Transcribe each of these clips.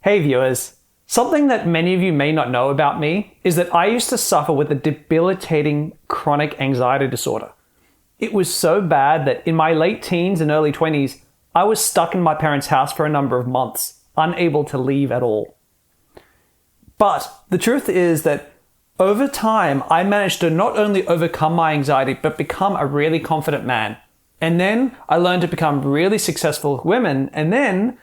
Hey viewers, something that many of you may not know about me is that I used to suffer with a debilitating chronic anxiety disorder. It was so bad that in my late teens and early 20s, I was stuck in my parents' house for a number of months, unable to leave at all. But the truth is that over time, I managed to not only overcome my anxiety, but become a really confident man. And then I learned to become really successful with women, and then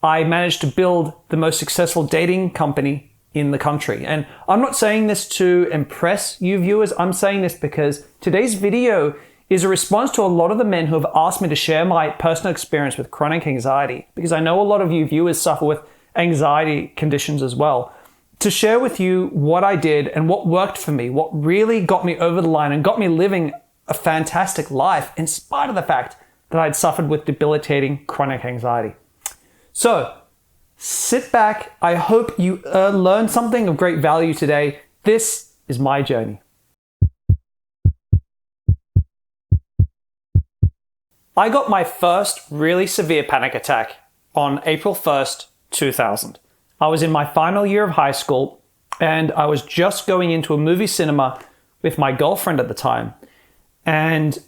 I managed to build the most successful dating company in the country. And I'm not saying this to impress you viewers. I'm saying this because today's video is a response to a lot of the men who have asked me to share my personal experience with chronic anxiety, because I know a lot of you viewers suffer with anxiety conditions as well. To share with you what I did and what worked for me, what really got me over the line and got me living a fantastic life in spite of the fact that I'd suffered with debilitating chronic anxiety. So, sit back. I hope you learned something of great value today. This is my journey. I got my first really severe panic attack on April 1st, 2000. I was in my final year of high school, and I was just going into a movie cinema with my girlfriend at the time. And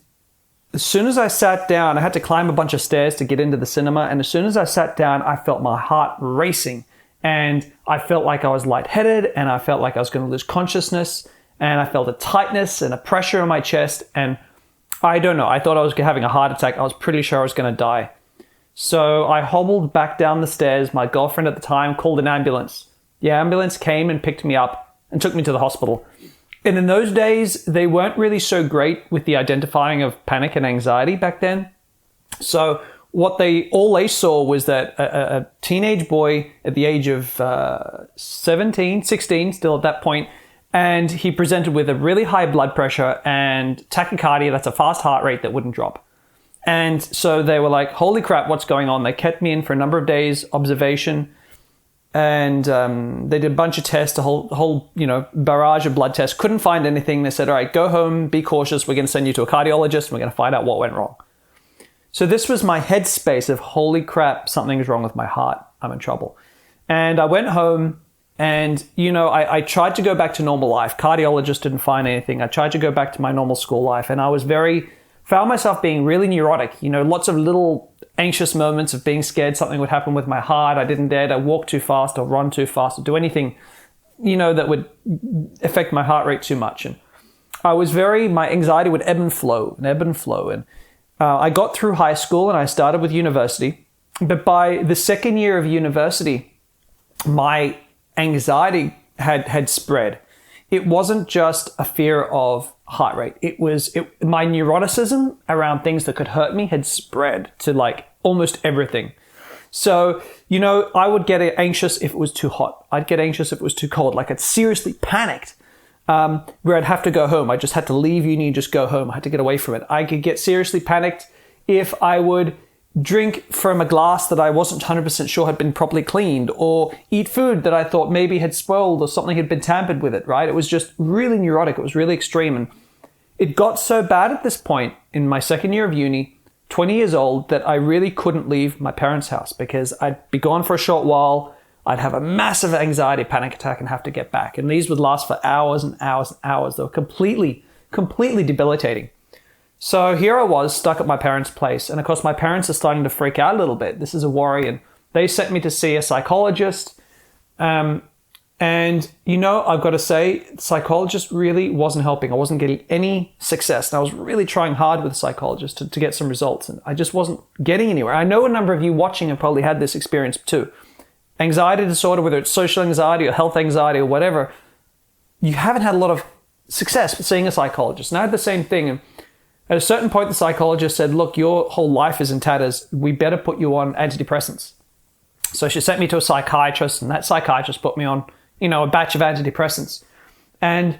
as soon as I sat down, I had to climb a bunch of stairs to get into the cinema. And as soon as I sat down, I felt my heart racing. And I felt like I was lightheaded, and I felt like I was going to lose consciousness. And I felt a tightness and a pressure in my chest. And I don't know, I thought I was having a heart attack. I was pretty sure I was going to die. So I hobbled back down the stairs. My girlfriend at the time called an ambulance. The ambulance came and picked me up and took me to the hospital. And in those days, they weren't really so great with the identifying of panic and anxiety back then. So what they saw was that a teenage boy at the age of 16, still at that point, and he presented with a really high blood pressure and tachycardia, that's a fast heart rate that wouldn't drop. And so they were like, holy crap, what's going on? They kept me in for a number of days, observation. And they did a bunch of tests, a whole barrage of blood tests. Couldn't find anything. They said, all right, go home, be cautious. We're going to send you to a cardiologist. And we're going to find out what went wrong. So this was my headspace of, holy crap, something's wrong with my heart. I'm in trouble. And I went home and, I tried to go back to normal life. Cardiologist didn't find anything. I tried to go back to my normal school life. And I was found myself being really neurotic. Lots of little anxious moments of being scared something would happen with my heart. I didn't dare to walk too fast or run too fast or do anything, that would affect my heart rate too much. And my anxiety would ebb and flow. And I got through high school and I started with university. But by the second year of university, my anxiety had spread. It wasn't just a fear of heart rate. My neuroticism around things that could hurt me had spread to like almost everything. So, I would get anxious if it was too hot. I'd get anxious if it was too cold. Like I'd seriously panicked where I'd have to go home. I just had to leave uni and just go home. I had to get away from it. I could get seriously panicked if I would drink from a glass that I wasn't 100% sure had been properly cleaned, or eat food that I thought maybe had spoiled or something had been tampered with it, right? It was just really neurotic. It was really extreme. And it got so bad at this point in my second year of uni, 20 years old, that I really couldn't leave my parents' house because I'd be gone for a short while. I'd have a massive anxiety panic attack and have to get back. And these would last for hours and hours and hours. They were completely debilitating. So here I was stuck at my parents' place. And of course, my parents are starting to freak out a little bit. This is a worry. And they sent me to see a psychologist. And, I've got to say, the psychologist really wasn't helping. I wasn't getting any success. And I was really trying hard with the psychologist to get some results. And I just wasn't getting anywhere. I know a number of you watching have probably had this experience too. Anxiety disorder, whether it's social anxiety or health anxiety or whatever, you haven't had a lot of success with seeing a psychologist. And I had the same thing. And at a certain point, the psychologist said, look, your whole life is in tatters. We better put you on antidepressants. So she sent me to a psychiatrist, and that psychiatrist put me on, a batch of antidepressants. And,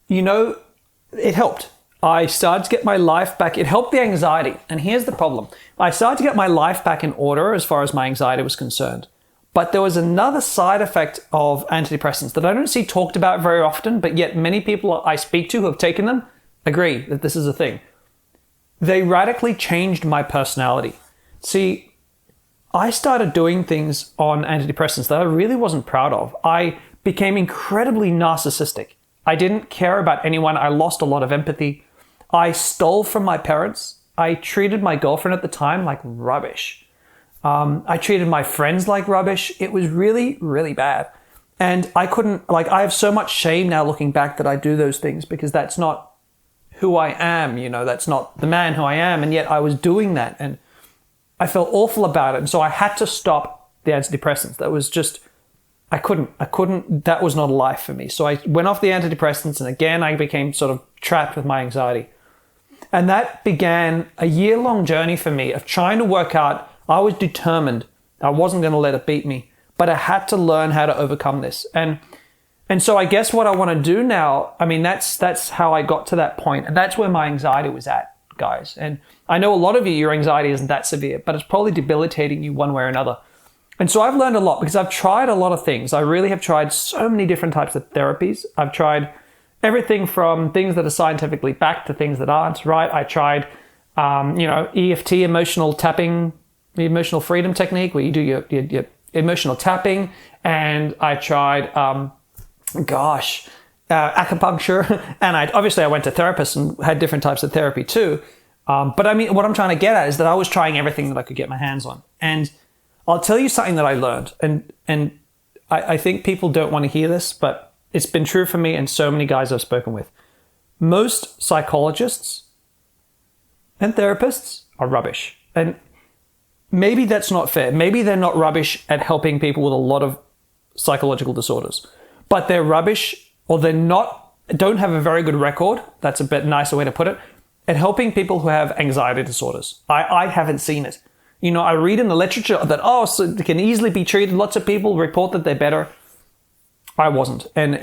it helped. I started to get my life back. It helped the anxiety. And here's the problem. I started to get my life back in order as far as my anxiety was concerned. But there was another side effect of antidepressants that I don't see talked about very often, but yet many people I speak to who have taken them agree that this is a thing. They radically changed my personality. See, I started doing things on antidepressants that I really wasn't proud of. I became incredibly narcissistic. I didn't care about anyone. I lost a lot of empathy. I stole from my parents. I treated my girlfriend at the time like rubbish. I treated my friends like rubbish. It was really, really bad. And I couldn't, I have so much shame now looking back that I do those things, because that's not who I am, that's not the man who I am. And yet I was doing that and I felt awful about it. And so I had to stop the antidepressants. That was just, I couldn't, that was not a life for me. So I went off the antidepressants, and again, I became sort of trapped with my anxiety. And that began a year-long journey for me of trying to work out. I was determined. I wasn't going to let it beat me, but I had to learn how to overcome this. And so I guess what I want to do now, that's how I got to that point. And that's where my anxiety was at, guys. And I know a lot of you, your anxiety isn't that severe, but it's probably debilitating you one way or another. And so I've learned a lot because I've tried a lot of things. I really have tried so many different types of therapies. I've tried everything from things that are scientifically backed to things that aren't, right? I tried, EFT, emotional tapping, the emotional freedom technique, where you do your emotional tapping. And I tried, acupuncture. And I went to therapists and had different types of therapy too. But what I'm trying to get at is that I was trying everything that I could get my hands on. And I'll tell you something that I learned. And I think people don't want to hear this, but it's been true for me and so many guys I've spoken with. Most psychologists and therapists are rubbish. And maybe that's not fair. Maybe they're not rubbish at helping people with a lot of psychological disorders, but they're rubbish, or don't have a very good record. That's a bit nicer way to put it, at helping people who have anxiety disorders. I haven't seen it. I read in the literature that, so it can easily be treated. Lots of people report that they're better. I wasn't. And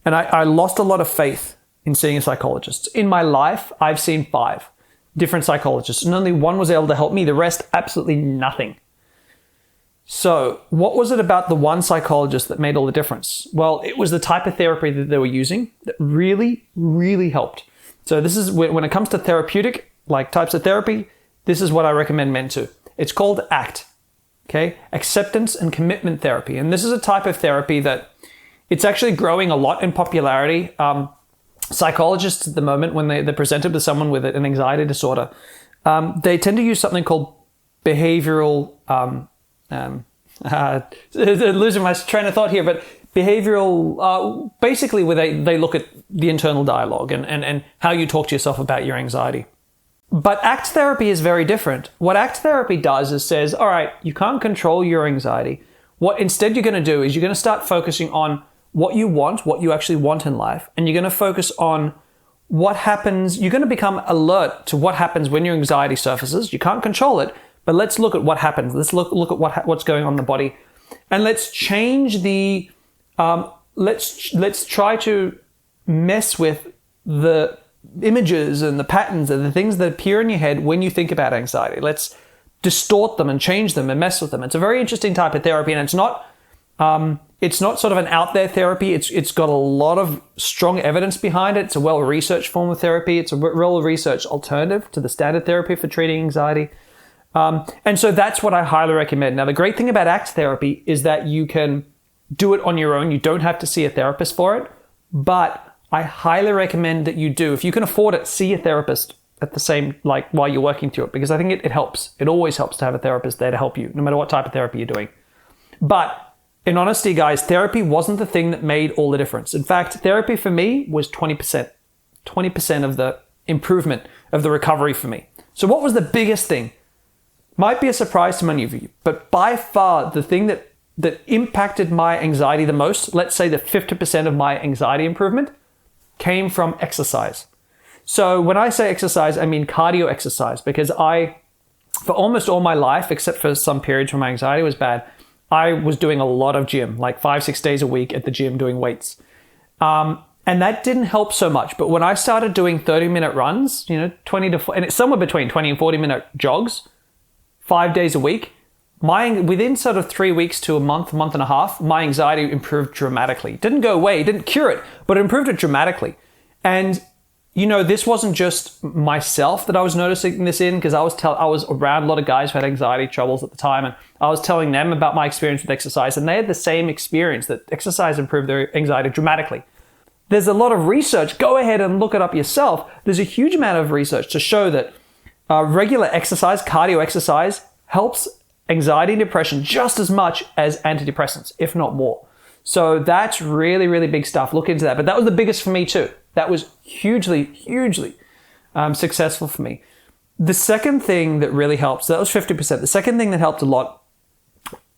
I lost a lot of faith in seeing a psychologist. In my life, I've seen 5 different psychologists, and only one was able to help me. The rest, absolutely nothing. So what was it about the one psychologist that made all the difference? Well, it was the type of therapy that they were using that really, really helped. So this is when it comes to therapeutic, types of therapy, this is what I recommend men to. It's called ACT. Okay, acceptance and commitment therapy. And this is a type of therapy that it's actually growing a lot in popularity. Psychologists at the moment, when they're presented with someone with an anxiety disorder, they tend to use something called behavioral, losing my train of thought here, but behavioral, basically where they look at the internal dialogue and how you talk to yourself about your anxiety. But ACT therapy is very different. What ACT therapy does is says, all right, you can't control your anxiety. What instead you're going to do is you're going to start focusing on what you actually want in life. And you're going to focus on what happens. You're going to become alert to what happens when your anxiety surfaces. You can't control it, but let's look at what happens. Let's look at what's going on in the body. And let's change the, let's try to mess with the images and the patterns and the things that appear in your head when you think about anxiety. Let's distort them and change them and mess with them. It's a very interesting type of therapy, and it's not sort of an out there therapy. It's got a lot of strong evidence behind it. It's a well-researched form of therapy. It's a well-researched alternative to the standard therapy for treating anxiety. And so that's what I highly recommend. Now, the great thing about ACT therapy is that you can do it on your own. You don't have to see a therapist for it, but I highly recommend that you do. If you can afford it, see a therapist at the same, while you're working through it, because I think it helps. It always helps to have a therapist there to help you, no matter what type of therapy you're doing. But in honesty, guys, therapy wasn't the thing that made all the difference. In fact, therapy for me was 20%. 20% of the improvement of the recovery for me. So what was the biggest thing? Might be a surprise to many of you, but by far the thing that impacted my anxiety the most, let's say the 50% of my anxiety improvement, came from exercise. So when I say exercise, I mean cardio exercise, because for almost all my life, except for some periods when my anxiety was bad, I was doing a lot of gym, 5-6 days a week at the gym doing weights. And that didn't help so much. But when I started doing 30-minute runs, 20 to, and it's somewhere between 20 and 40-minute jogs, 5 days a week, within sort of 3 weeks to a month and a half, my anxiety improved dramatically. It didn't go away, it didn't cure it, but it improved it dramatically. And, this wasn't just myself that I was noticing this in, because I was around a lot of guys who had anxiety troubles at the time, and I was telling them about my experience with exercise, and they had the same experience, that exercise improved their anxiety dramatically. There's a lot of research. Go ahead and look it up yourself. There's a huge amount of research to show that regular exercise, cardio exercise, helps anxiety and depression just as much as antidepressants, if not more. So that's really, really big stuff. Look into that. But that was the biggest for me too. That was hugely, hugely successful for me. The second thing that really helps, that was 50%. The second thing that helped a lot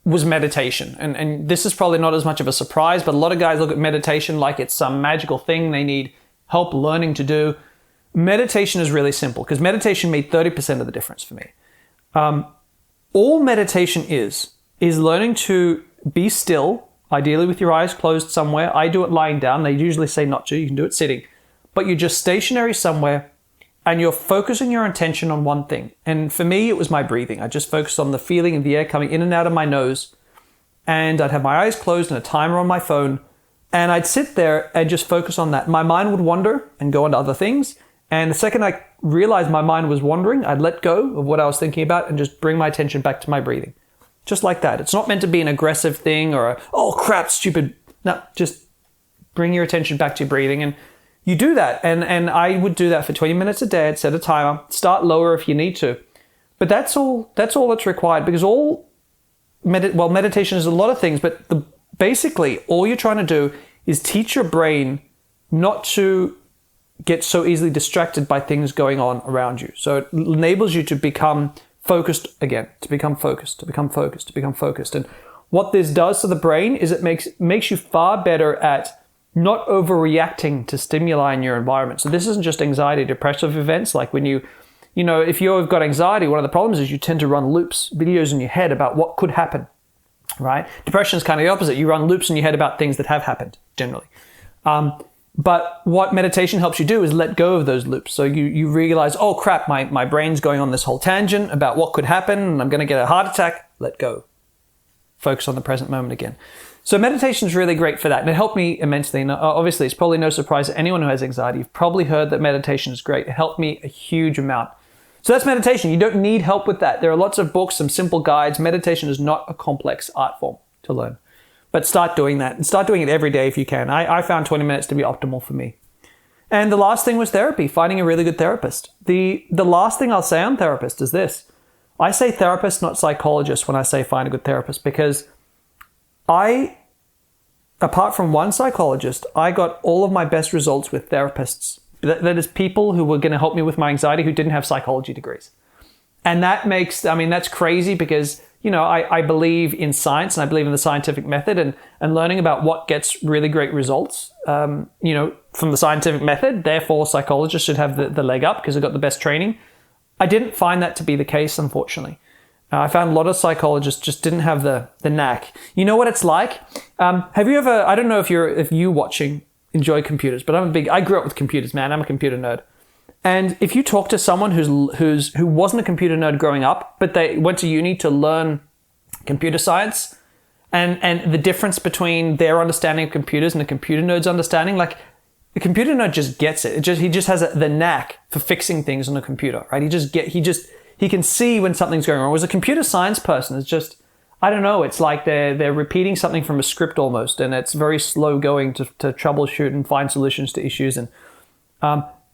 was meditation. And this is probably not as much of a surprise, but a lot of guys look at meditation like it's some magical thing they need help learning to do. Meditation is really simple, because meditation made 30% of the difference for me. All meditation is learning to be still, ideally with your eyes closed somewhere. I do it lying down. They usually say not to. You can do it sitting. But you're just stationary somewhere, and you're focusing your attention on one thing. And for me, it was my breathing. I just focused on the feeling of the air coming in and out of my nose. And I'd have my eyes closed and a timer on my phone. And I'd sit there and just focus on that. My mind would wander and go on to other things. And the second I realized my mind was wandering, I'd let go of what I was thinking about and just bring my attention back to my breathing. Just like that. It's not meant to be an aggressive thing or oh crap, stupid. No, just bring your attention back to your breathing. And you do that. And I would do that for 20 minutes a day. I'd set a timer. Start lower if you need to. But that's all that's required, because meditation is a lot of things, but basically all you're trying to do is teach your brain not to get so easily distracted by things going on around you. So it enables you to become focused again, to become focused. And what this does to the brain is it makes you far better at not overreacting to stimuli in your environment. So this isn't just anxiety, depressive events. Like when if you've got anxiety, one of the problems is you tend to run loops, videos in your head about what could happen, right? Depression is kind of the opposite. You run loops in your head about things that have happened, generally. But what meditation helps you do is let go of those loops. So you realize, oh crap, my brain's going on this whole tangent about what could happen and I'm going to get a heart attack. Let go. Focus on the present moment again. So meditation is really great for that. And it helped me immensely. And obviously, it's probably no surprise to anyone who has anxiety. You've probably heard that meditation is great. It helped me a huge amount. So that's meditation. You don't need help with that. There are lots of books, some simple guides. Meditation is not a complex art form to learn. But start doing that, and start doing it every day if you can. I found 20 minutes to be optimal for me. And the last thing was therapy, finding a really good therapist. The last thing I'll say on therapist is this. I say therapist, not psychologist, when I say find a good therapist, because apart from one psychologist, I got all of my best results with therapists. That is people who were going to help me with my anxiety who didn't have psychology degrees. And that's crazy, because I believe in science and I believe in the scientific method, and learning about what gets really great results, from the scientific method. Therefore, psychologists should have the leg up because they've got the best training. I didn't find that to be the case, unfortunately. I found a lot of psychologists just didn't have the knack. You know what it's like? Have you ever, I don't know if you watching enjoy computers, but I grew up with computers, man. I'm a computer nerd. And if you talk to someone who wasn't a computer nerd growing up, but they went to uni to learn computer science, and the difference between their understanding of computers and a computer nerd's understanding, like the computer nerd just gets it. He just has the knack for fixing things on a computer, right? He can see when something's going wrong. Whereas a computer science person is just, I don't know, it's like they're repeating something from a script almost, and it's very slow going to troubleshoot and find solutions to issues. And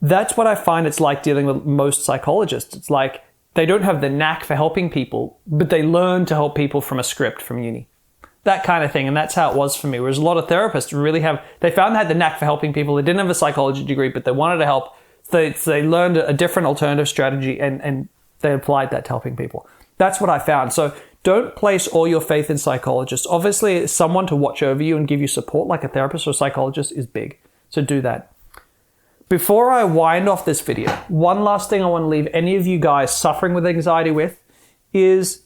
that's what I find it's like dealing with most psychologists. It's like they don't have the knack for helping people, but they learn to help people from a script from uni. That kind of thing, and that's how it was for me. Whereas a lot of therapists they found they had the knack for helping people. They didn't have a psychology degree, but they wanted to help. So they learned a different alternative strategy, and they applied that to helping people. That's what I found. So don't place all your faith in psychologists. Obviously, someone to watch over you and give you support like a therapist or a psychologist is big. So do that. Before I wind off this video, one last thing I want to leave any of you guys suffering with anxiety with is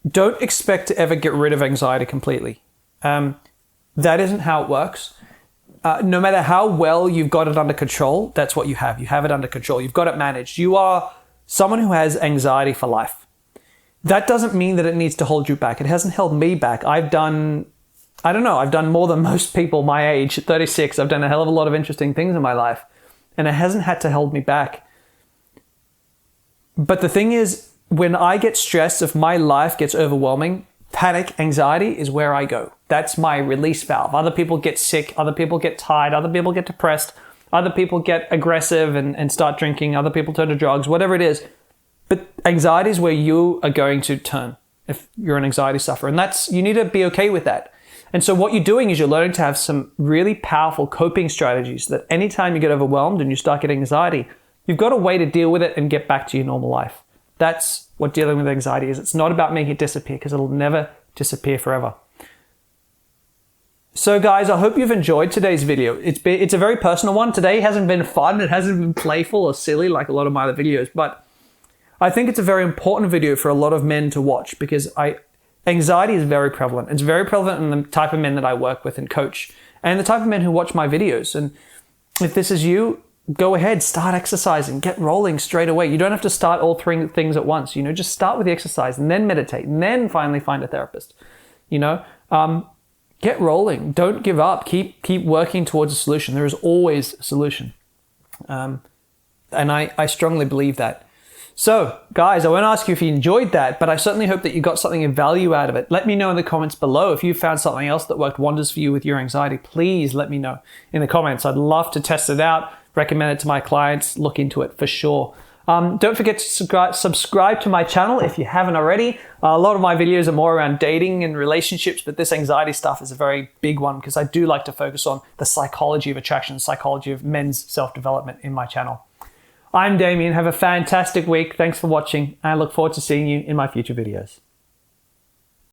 don't expect to ever get rid of anxiety completely. That isn't how it works. No matter how well you've got it under control, that's what you have. You have it under control. You've got it managed. You are someone who has anxiety for life. That doesn't mean that it needs to hold you back. It hasn't held me back. I've done more than most people my age, at 36. I've done a hell of a lot of interesting things in my life. and it hasn't had to hold me back. But the thing is, when I get stressed, if my life gets overwhelming, panic, anxiety is where I go. That's my release valve. Other people get sick, other people get tired, other people get depressed, other people get aggressive and start drinking, other people turn to drugs, whatever it is. But anxiety is where you are going to turn if you're an anxiety sufferer. And you need to be okay with that. And so what you're doing is you're learning to have some really powerful coping strategies that anytime you get overwhelmed and you start getting anxiety, you've got a way to deal with it and get back to your normal life. That's what dealing with anxiety is. It's not about making it disappear, because it'll never disappear forever. So guys, I hope you've enjoyed today's video. It's a very personal one. Today hasn't been fun. It hasn't been playful or silly like a lot of my other videos, but I think it's a very important video for a lot of men to watch, because anxiety is very prevalent. It's very prevalent in the type of men that I work with and coach, and the type of men who watch my videos. And if this is you, go ahead, start exercising, get rolling straight away. You don't have to start all three things at once. Just start with the exercise and then meditate and then finally find a therapist. Get rolling. Don't give up. Keep working towards a solution. There is always a solution. And I strongly believe that. So guys, I won't ask you if you enjoyed that, but I certainly hope that you got something of value out of it. Let me know in the comments below if you found something else that worked wonders for you with your anxiety. Please let me know in the comments. I'd love to test it out, recommend it to my clients, look into it for sure. Don't forget to subscribe to my channel if you haven't already. A lot of my videos are more around dating and relationships, but this anxiety stuff is a very big one, because I do like to focus on the psychology of attraction, the psychology of men's self-development in my channel. I'm Damien. Have a fantastic week. Thanks for watching. I look forward to seeing you in my future videos.